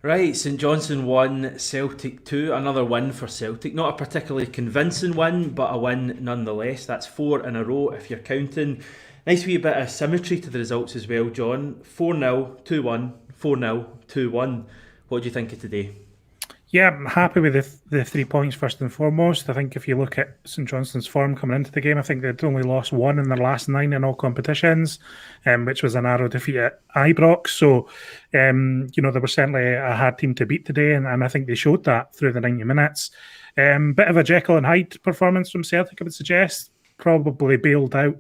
Right, St Johnstone 1, Celtic 2. Another win for Celtic. Not a particularly convincing win, but a win nonetheless. That's four in a row if you're counting. Nice wee bit of symmetry to the results as well, John. 4-0, 2-1, 4-0, 2-1. What do you think of today? Yeah, I'm happy with the 3 points first and foremost. I think if you look at St Johnstone's form coming into the game, I think they'd only lost one in their last nine in all competitions, which was a narrow defeat at Ibrox. So, they were certainly a hard team to beat today, and I think they showed that through the 90 minutes. Bit of a Jekyll and Hyde performance from Celtic, I would suggest, probably bailed out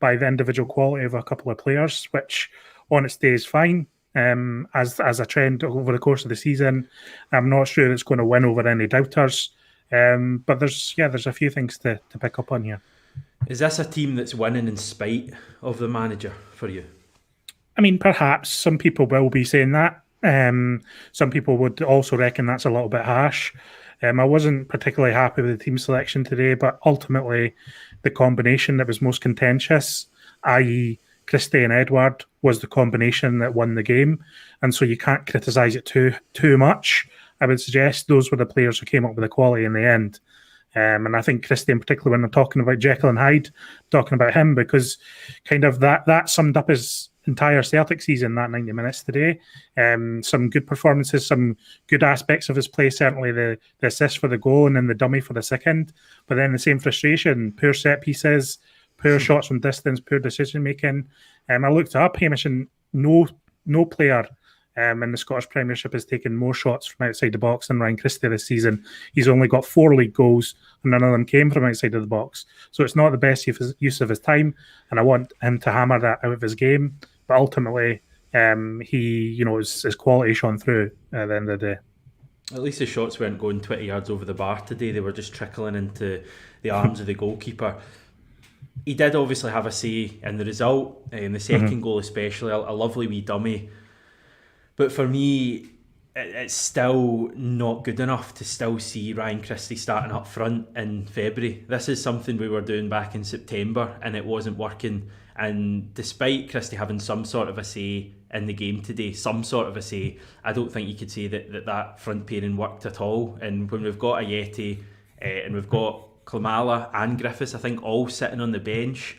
by the individual quality of a couple of players, which on its day is fine. As a trend over the course of the season, I'm not sure it's going to win over any doubters. But there's a few things to pick up on here. Is this a team that's winning in spite of the manager for you? I mean, perhaps some people will be saying that. Some people would also reckon that's a little bit harsh. I wasn't particularly happy with the team selection today, but ultimately, the combination that was most contentious, i.e., Christie and Edward, was the combination that won the game, and so you can't criticise it too much. I would suggest those were the players who came up with the quality in the end. And I think Christie, in particular, when I'm talking about Jekyll and Hyde, talking about him because kind of that summed up his entire Celtic season, that 90 minutes today. Some good performances, some good aspects of his play, certainly the assist for the goal and then the dummy for the second. But then the same frustration, poor set pieces, poor shots from distance, poor decision making. I looked up Hamish, and no player in the Scottish Premiership has taken more shots from outside the box than Ryan Christie this season. He's only got 4 league goals, and none of them came from outside of the box. So it's not the best use of his time, and I want him to hammer that out of his game. But ultimately, his quality shone through at the end of the day. At least the shots weren't going 20 yards over the bar today. They were just trickling into the arms of the goalkeeper. He did obviously have a say in the result, in the second goal especially, a lovely wee dummy. But for me, it's still not good enough to still see Ryan Christie starting up front in February. This is something we were doing back in September and it wasn't working. And despite Christie having some sort of a say in the game today, some sort of a say, I don't think you could say that front pairing worked at all. And when we've got a Yeti and we've got Klamala and Griffiths, I think all sitting on the bench,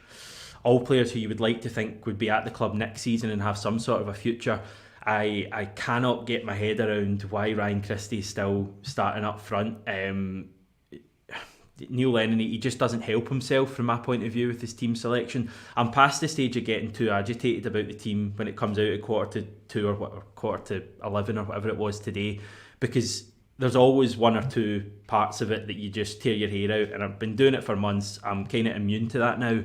all players who you would like to think would be at the club next season and have some sort of a future. I cannot get my head around why Ryan Christie is still starting up front. Neil Lennon, he just doesn't help himself from my point of view with his team selection. I'm past the stage of getting too agitated about the team when it comes out at 2:45 or 11:45 or whatever it was today, because there's always one or two parts of it that you just tear your hair out, and I've been doing it for months. I'm kind of immune to that now.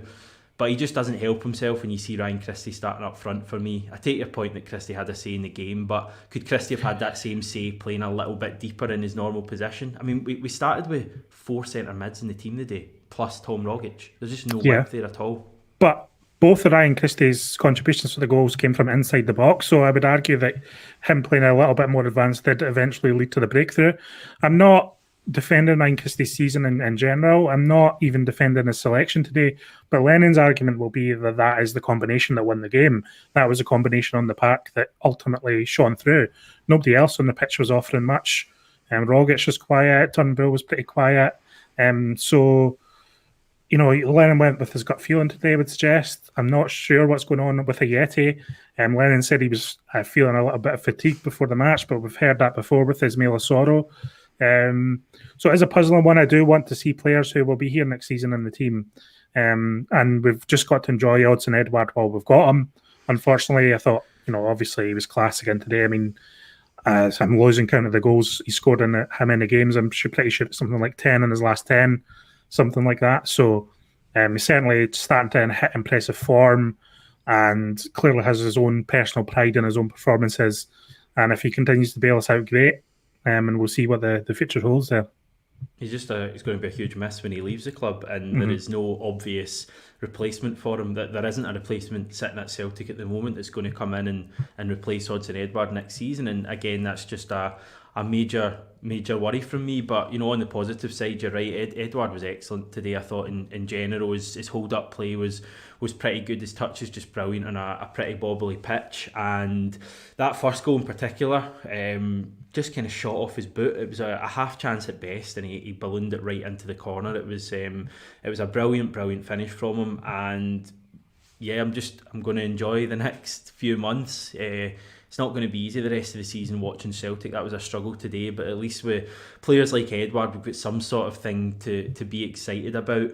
But he just doesn't help himself when you see Ryan Christie starting up front for me. I take your point that Christie had a say in the game, but could Christie have had that same say playing a little bit deeper in his normal position? I mean, we started with 4 centre mids in the team today, plus Tom Rogic. There's just no Yeah, width there at all. but both of Ryan Christie's contributions to the goals came from inside the box, so I would argue that him playing a little bit more advanced did eventually lead to the breakthrough. I'm not defending Ryan Christie's season in general. I'm not even defending his selection today, but Lennon's argument will be that that is the combination that won the game. That was a combination on the park that ultimately shone through. Nobody else on the pitch was offering much. Rogic was quiet, Turnbull was pretty quiet. So Lennon went with his gut feeling today, I would suggest. I'm not sure what's going on with Ayeti. Lennon said he was feeling a little bit of fatigue before the match, but we've heard that before with Ismail Asoro. So as a puzzling one, I do want to see players who will be here next season in the team. And we've just got to enjoy Odds and Edward while we've got him. Unfortunately, I thought, obviously he was class again today. I mean, I'm losing count of the goals he scored in how many games. I'm pretty sure it's something like 10 in his last 10, something like that. So he's certainly starting to hit impressive form and clearly has his own personal pride in his own performances. And if he continues to bail us out, great. And we'll see what the future holds there. He's going to be a huge miss when he leaves the club, and there Mm-hmm. is no obvious replacement for him. That there isn't a replacement sitting at Celtic at the moment that's going to come in and replace Odds and Edward next season. And again, that's just a major worry from me. But on the positive side, you're right. Edward was excellent today. I thought in general his hold up play was pretty good. His touch is just brilliant on a pretty bobbly pitch, and that first goal in particular, just kind of shot off his boot. It was a half chance at best, and he ballooned it right into the corner. It was a brilliant finish from him, and yeah, I'm going to enjoy the next few months. It's not going to be easy the rest of the season watching Celtic. That was a struggle today, but at least with players like Edward, we've got some sort of thing to be excited about.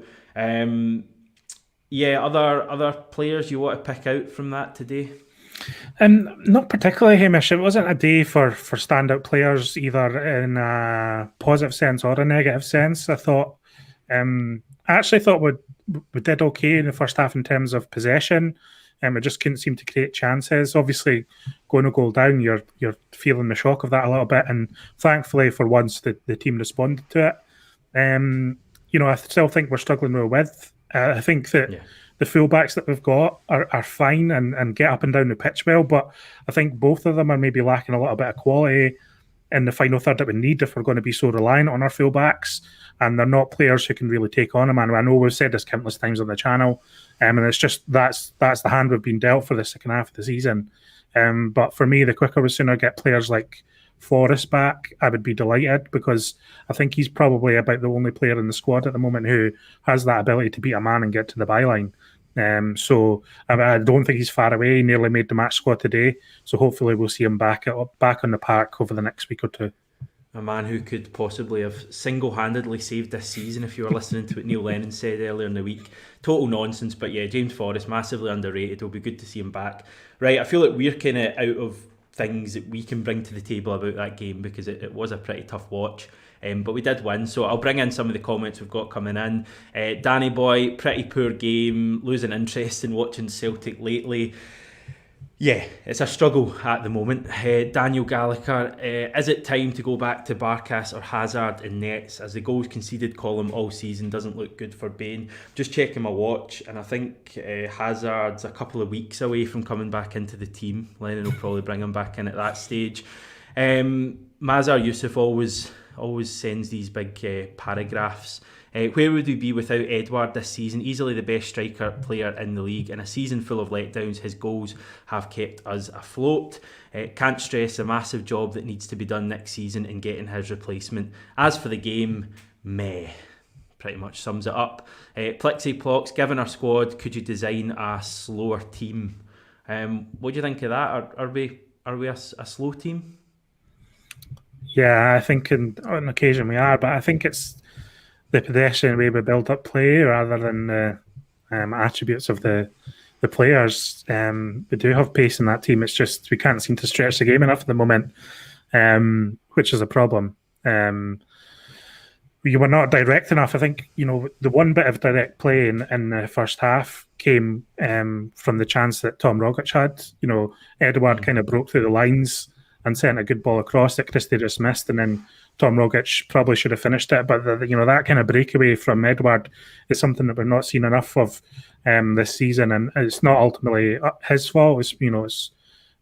Other players you want to pick out from that today? Not particularly, Hamish. It wasn't a day for standout players, either in a positive sense or a negative sense. I actually thought we did okay in the first half in terms of possession. We just couldn't seem to create chances. Obviously, going a goal down, you're feeling the shock of that a little bit, and thankfully for once the team responded to it. I still think we're struggling with width. I think that the fullbacks that we've got are fine and get up and down the pitch well, but I think both of them are maybe lacking a little bit of quality in the final third that we need if we're going to be so reliant on our fullbacks, and they're not players who can really take on a man. I know we've said this countless times on the channel, and it's just that's the hand we've been dealt for the second half of the season. But for me, the quicker we sooner get players like Forrest back, I would be delighted, because I think he's probably about the only player in the squad at the moment who has that ability to beat a man and get to the byline. So I don't think he's far away. He nearly made the match squad today, so hopefully we'll see him back on the park over the next week or two. A man who could possibly have single-handedly saved this season, if you were listening to what Neil Lennon said earlier in the week. Total nonsense, but yeah, James Forrest, massively underrated. It'll be good to see him back. Right, I feel like we're kind of out of things that we can bring to the table about that game, because it was a pretty tough watch. But we did win, so I'll bring in some of the comments we've got coming in. Danny Boy, pretty poor game, losing interest in watching Celtic lately. Yeah, it's a struggle at the moment. Daniel Gallagher, is it time to go back to Barkas or Hazard in nets, as the goals conceded column all season doesn't look good for Bain? Just checking my watch, and I think Hazard's a couple of weeks away from coming back into the team. Lennon will probably bring him back in at that stage. Mazhar Yousaf always sends these big paragraphs. Where would we be without Edward this season? Easily the best striker player in the league. In a season full of letdowns, his goals have kept us afloat. Can't stress the massive job that needs to be done next season in getting his replacement. As for the game, meh. Pretty much sums it up. Plixie Plox, given our squad, could you design a slower team? What do you think of that? Are we a slow team? Yeah, I think on occasion we are, but I think it's the pedestrian way we build up play rather than the attributes of the players. We do have pace in that team. It's just we can't seem to stretch the game enough at the moment, which is a problem. We were not direct enough. I think the one bit of direct play in the first half came from the chance that Tom Rogic had. Edward kind of broke through the lines and sent a good ball across that Christie just missed, and then Tom Rogic probably should have finished it. But that kind of breakaway from Edward is something that we've not seen enough of this season, and it's not ultimately his fault.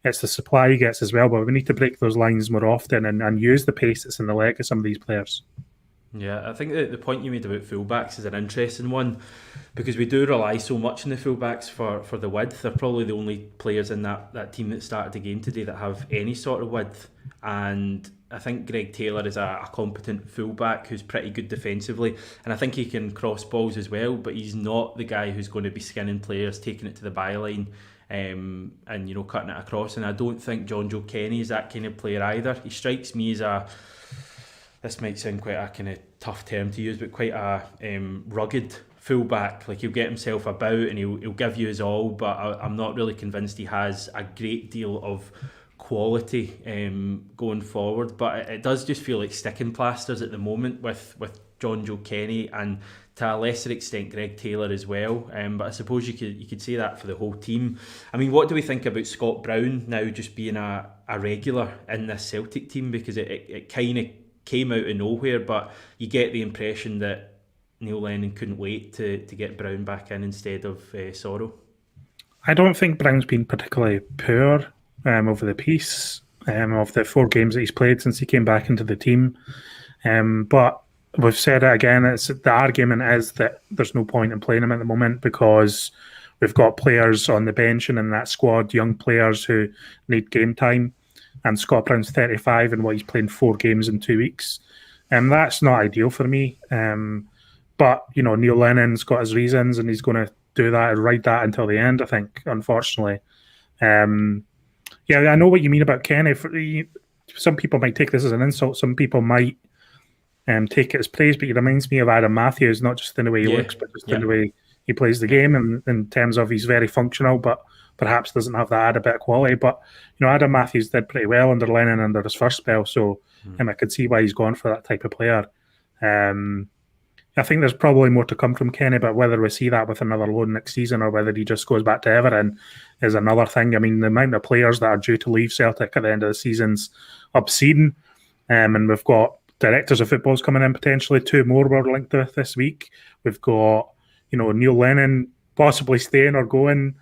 It's the supply he gets as well. But we need to break those lines more often and use the pace that's in the leg of some of these players. Yeah, I think the point you made about fullbacks is an interesting one, because we do rely so much on the fullbacks for the width. They're probably the only players in that team that started the game today that have any sort of width. And I think Greg Taylor is a competent fullback who's pretty good defensively, and I think he can cross balls as well, but he's not the guy who's going to be skinning players, taking it to the byline and cutting it across. And I don't think John Joe Kenny is that kind of player either. He strikes me as this might sound quite a kind of tough term to use, but quite a rugged fullback. Like, he'll get himself about and he'll give you his all, but I'm not really convinced he has a great deal of quality going forward. But it does just feel like sticking plasters at the moment with John Joe Kenny, and to a lesser extent Greg Taylor as well. But I suppose you could say that for the whole team. I mean, what do we think about Scott Brown now just being a regular in this Celtic team? Because it kind of came out of nowhere, but you get the impression that Neil Lennon couldn't wait to get Brown back in instead of Sorrow. I don't think Brown's been particularly poor over the piece. of the 4 games that he's played since he came back into the team. But we've said it again, the argument is that there's no point in playing him at the moment because we've got players on the bench and in that squad, young players who need game time. And Scott Brown's 35 and he's playing 4 games in 2 weeks. That's not ideal for me. But, Neil Lennon's got his reasons and he's going to do that and ride that until the end, I think, unfortunately. I know what you mean about Kenny. Some people might take this as an insult. Some people might take it as praise, but he reminds me of Adam Matthews, not just in the way he looks, but just in the way he plays the game, and in terms of he's very functional, but perhaps doesn't have that added bit of quality. But, Adam Matthews did pretty well under Lennon under his first spell, so I could see why he's gone for that type of player. I think there's probably more to come from Kenny, but whether we see that with another loan next season or whether he just goes back to Everton is another thing. I mean, the amount of players that are due to leave Celtic at the end of the season's obscene, and we've got directors of footballs coming in potentially. 2 more we're linked with this week. We've got, Neil Lennon possibly staying or going,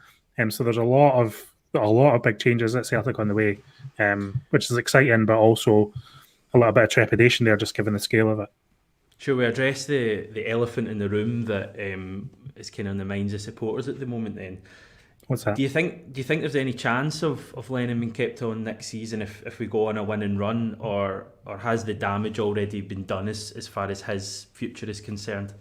so there's a lot of big changes at Celtic on the way, which is exciting, but also a little bit of trepidation there, just given the scale of it. Shall we address the elephant in the room that is kind of on the minds of supporters at the moment then? What's that? Do you think there's any chance of Lennon being kept on next season if we go on a winning run, or has the damage already been done as far as his future is concerned?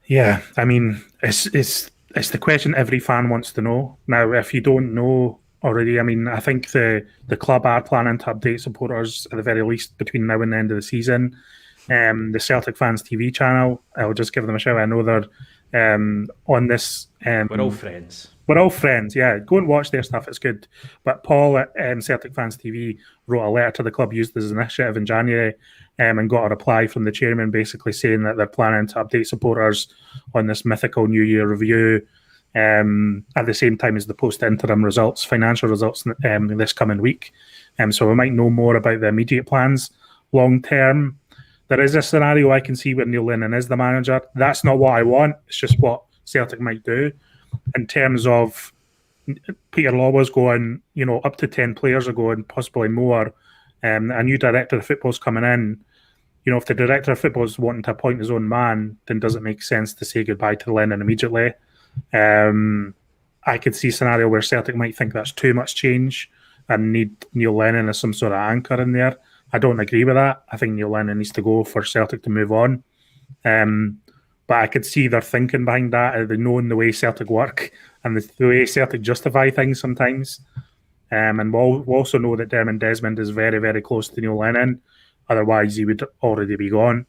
Yeah, I mean, it's the question every fan wants to know. Now, if you don't know already, I mean, I think the club are planning to update supporters at the very least between now and the end of the season. The Celtic Fans TV channel, I'll just give them a shout. I know they're on this. We're all friends. We're all friends, yeah. Go and watch their stuff, it's good. But Paul at Celtic Fans TV wrote a letter to the club, used as an initiative in January, and got a reply from the chairman basically saying that they're planning to update supporters on this mythical New Year review at the same time as the post-interim results, financial results this coming week. So we might know more about the immediate plans. Long term, there is a scenario I can see where Neil Lennon is the manager. That's not what I want. It's just what Celtic might do. In terms of Peter Lawler's going, up to 10 players are going, possibly more. A new director of football's coming in. If the director of football's wanting to appoint his own man, then does it make sense to say goodbye to Lennon immediately? I could see a scenario where Celtic might think that's too much change and need Neil Lennon as some sort of anchor in there. I don't agree with that. I think Neil Lennon needs to go for Celtic to move on. But I could see their thinking behind that, knowing the way Celtic work and the way Celtic justify things sometimes. And we'll also know that Dermot Desmond is very, very close to Neil Lennon. Otherwise, he would already be gone.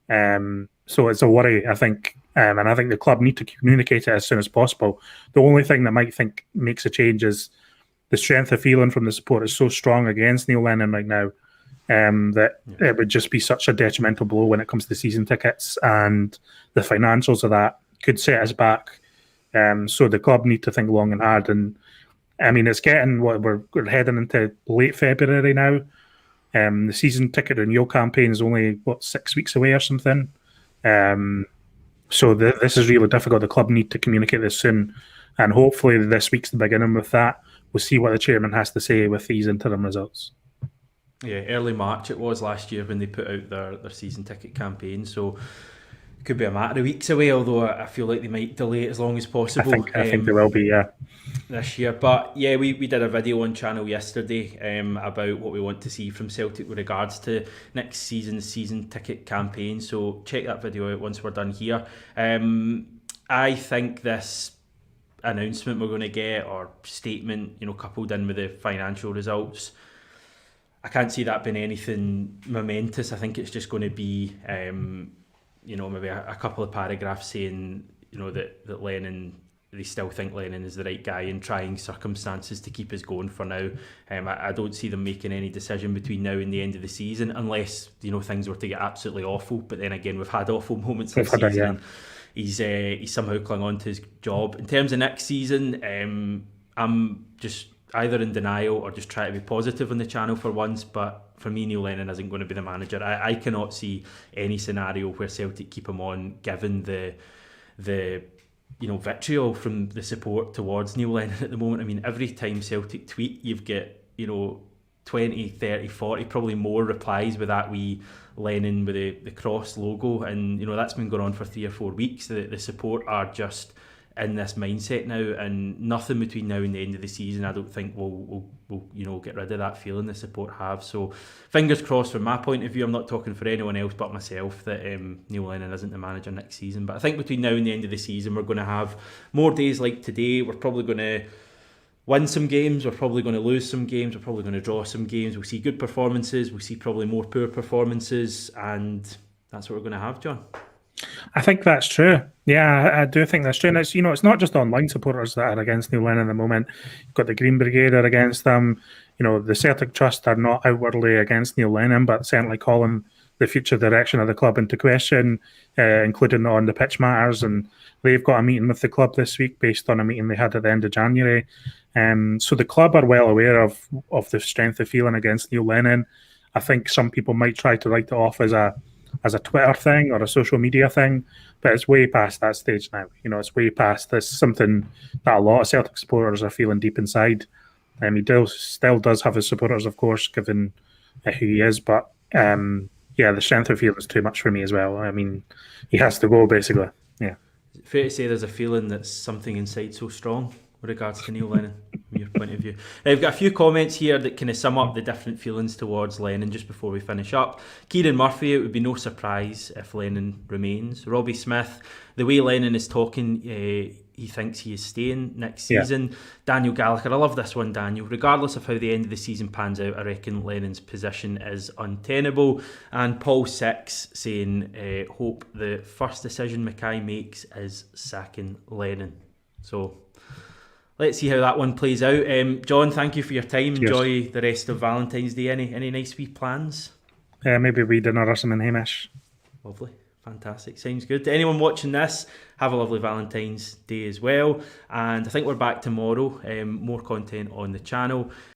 So it's a worry, I think. And I think the club need to communicate it as soon as possible. The only thing that might think makes a change is the strength of feeling from the support is so strong against Neil Lennon right now that it would just be such a detrimental blow when it comes to season tickets, and the financials of that could set us back. So the club need to think long and hard. And I mean, it's getting we're heading into late February now. The season ticket renewal campaign is only 6 weeks away or something. So this is really difficult. The club need to communicate this soon, and hopefully this week's the beginning with that. We'll see what the chairman has to say with these interim results. Yeah, early March it was last year when they put out their season ticket campaign, so it could be a matter of weeks away, although I feel like they might delay it as long as possible. I think they will be, yeah. This year. But yeah, we did a video on channel yesterday about what we want to see from Celtic with regards to next season's season ticket campaign, so check that video out once we're done here. I think this announcement we're going to get, or statement, coupled in with the financial results, I can't see that being anything momentous. I think it's just going to be, maybe a couple of paragraphs saying, that Lennon, they still think Lennon is the right guy in trying circumstances to keep us going for now. I don't see them making any decision between now and the end of the season, unless things were to get absolutely awful. But then again, we've had awful moments this season. He's somehow clung on to his job. In terms of next season, I'm just either in denial or just try to be positive on the channel for once. But for me, Neil Lennon isn't going to be the manager. I cannot see any scenario where Celtic keep him on, given the vitriol from the support towards Neil Lennon at the moment. I mean, every time Celtic tweet, you've got 20, 30, 40, probably more replies with that wee Lennon with the cross logo, and that's been going on for 3 or 4 weeks. The support are just in this mindset now, and nothing between now and the end of the season I don't think will get rid of that feeling the support have. So fingers crossed from my point of view. I'm not talking for anyone else but myself that Neil Lennon isn't the manager next season, but I think between now and the end of the season we're going to have more days like today. We're probably going to win some games, we're probably going to lose some games, we're probably going to draw some games. We'll see good performances, we'll see probably more poor performances, and that's what we're going to have, John. I think that's true. Yeah, I do think that's true. And it's not just online supporters that are against Neil Lennon at the moment. You've got the Green Brigade are against them. The Celtic Trust are not outwardly against Neil Lennon, but certainly calling the future direction of the club into question, including on the pitch matters. And they've got a meeting with the club this week based on a meeting they had at the end of January. So the club are well aware of the strength of feeling against Neil Lennon. I think some people might try to write it off as a Twitter thing or a social media thing, but it's way past that stage now. It's way past this, something that a lot of Celtic supporters are feeling deep inside. He still does have his supporters, of course, given who he is, but the strength of feeling is too much for me as well. I mean, he has to go, basically. Yeah. Is it fair to say there's a feeling that something inside so strong with regards to Neil Lennon, from your point of view? Now, we've got a few comments here that kind of sum up the different feelings towards Lennon just before we finish up. Kieran Murphy, it would be no surprise if Lennon remains. Robbie Smith, the way Lennon is talking, he thinks he is staying next season. Yeah. Daniel Gallagher, I love this one, Daniel. Regardless of how the end of the season pans out, I reckon Lennon's position is untenable. And Paul Six saying, hope the first decision Mackay makes is sacking Lennon. So let's see how that one plays out. John, thank you for your time. Cheers. Enjoy the rest of Valentine's Day. Any nice wee plans? Maybe we dinner or something, Hamish. Lovely. Fantastic. Sounds good. To anyone watching this, have a lovely Valentine's Day as well. And I think we're back tomorrow. More content on the channel.